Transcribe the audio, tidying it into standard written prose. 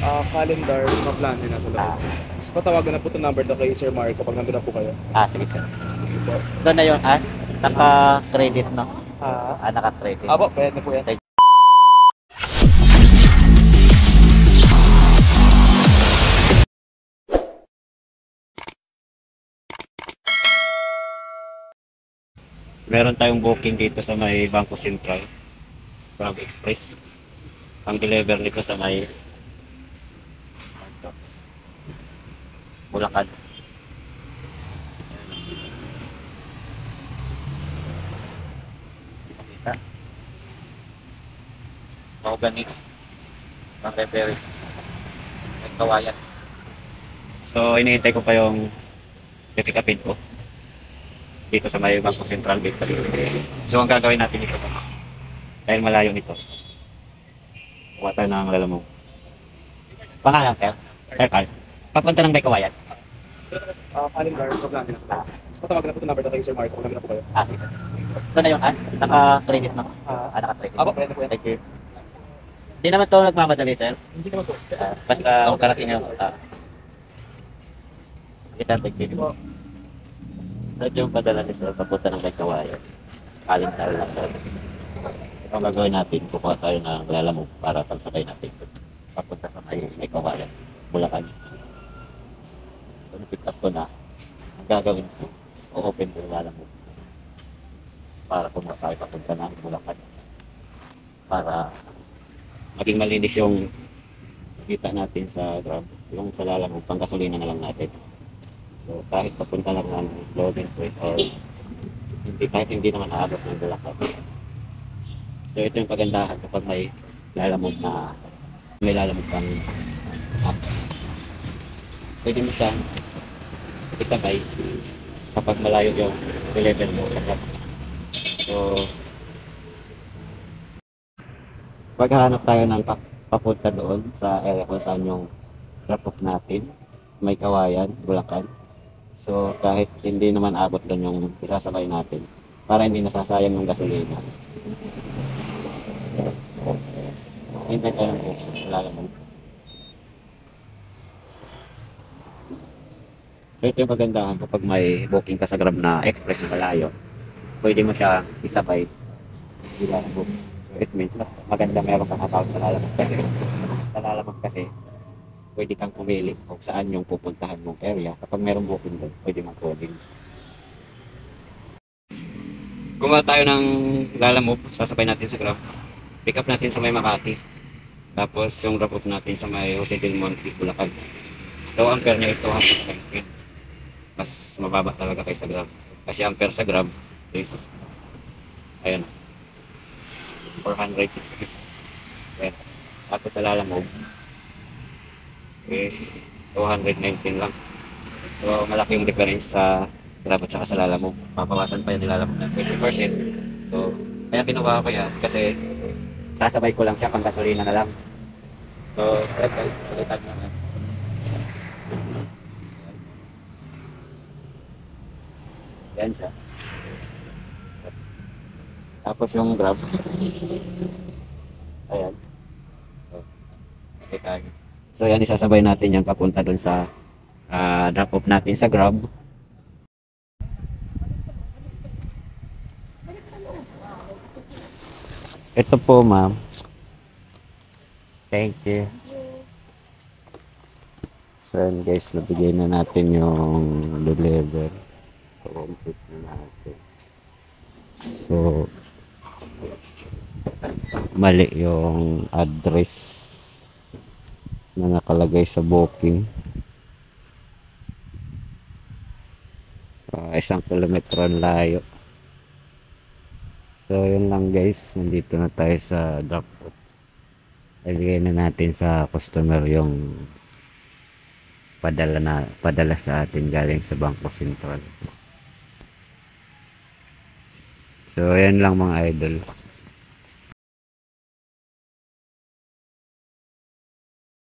Calendar, mga plano yun nasa loob. Tapos patawagan na po itong number na kay Sir Mark kapag nandun na po kayo. Sige sir. Sige po. Doon na yun, naka-credit no? Naka-credit. Apo, pwede na po yan. Meron tayong booking dito sa may Bangko Sentral, Grab Express. Ang deliver nito sa may Bulacan. Kita. Mahogany. Mga referees. May kawayan. So, iniintay ko pa yung pick upin ko dito sa may Bangko Sentral dito. So, ang gagawin natin ito, dahil malayo nito, kuha tayo ng lalamog. Pangalan, sir? Sir Carl? Papunta ng may kawayan? Calendar, mga plano yun nasa loob. Tapos patawagan na po itong number na kay Sir Mark kapag nandun na po kayo. Sige sir. Doon na yun, naka-credit no? Naka-credit. Apo, pwede na po yan. Thank you. Hindi naman to nagmamadali, sir. Hindi naman po. Basta karating yung okay, sir, thank you. So, yung padala ni sir, papunta ng may kawayan. Calendar lang, sir. Ang gagawin natin, kukuha tayo ng lalamog para pagsakay natin. Papunta sa may kawayan, Bulacan. So, na-pick up ko na. Ang gagawin ko, o-open ko yung lalamog para kumuha tayo papunta ng Bulacan. Para maging malinis yung kita natin sa Grab. Yung sa lalamog, pang gasolina na lang natin. So, kahit papunta lang ng loading point or kahit hindi naman aabot ng Bulacan. So, ito yung pagandahan kapag may lalamog kang apps. Pwede mo siyang isabay kapag malayo yung level mo sa Grab. So, paghahanap tayo ng papunta doon sa area kung saan yung drop off natin, may kawayan, Bulacan. So, kahit hindi naman abot doon yung isasabay natin, para hindi nasasayang yung gasolina. Hintay tayo ng booking sa lalamog. So, ito yung pagandahan kapag may booking ka sa Grab na express na malayo, pwede mo siya isabay sa lalamog. So, it means mas maganda meron kang account sa lalamog. Kasi sa lalamog kasi, pwede kang pumili kung saan yung pupuntahan mong area. Kapag merong booking doon, pwede mong coding. Kumuha tayo ng lalamog, sasabay natin sa Grab. Pick up natin sa may Makati. Tapos yung drop off natin sa may Jose del Monte, Bulacan. So, ampere niya is 200. Mas mababa talaga kaysa Grab. Kasi ampere sa Grab is, ayun, 460. Ayan. Tapos sa lalamog is 219 lang. So, malaki yung difference sa Grab at saka sa lalamog. Papawasan pa yung nilalamog ng 20%. So, kaya kinuha ko yan kasi sasabay ko lang siya pang gasolina na lang. So, guys, ulitan naman. Yan siya. Tapos yung Grab. Ayan. Kita niyo. So, yan, isasabay natin yung papunta dun sa drop off natin sa Grab. Ito po, ma'am. Thank you. So, guys, nabigay na natin yung deliver. So, complete na natin. So, mali yung address na nakalagay sa booking. 1 kilometro ang layo. So, yun lang guys. Nandito na tayo sa drop off. Ibigay na natin sa customer yung padala sa atin galing sa Bangko Sentral. So, yan lang mga idol.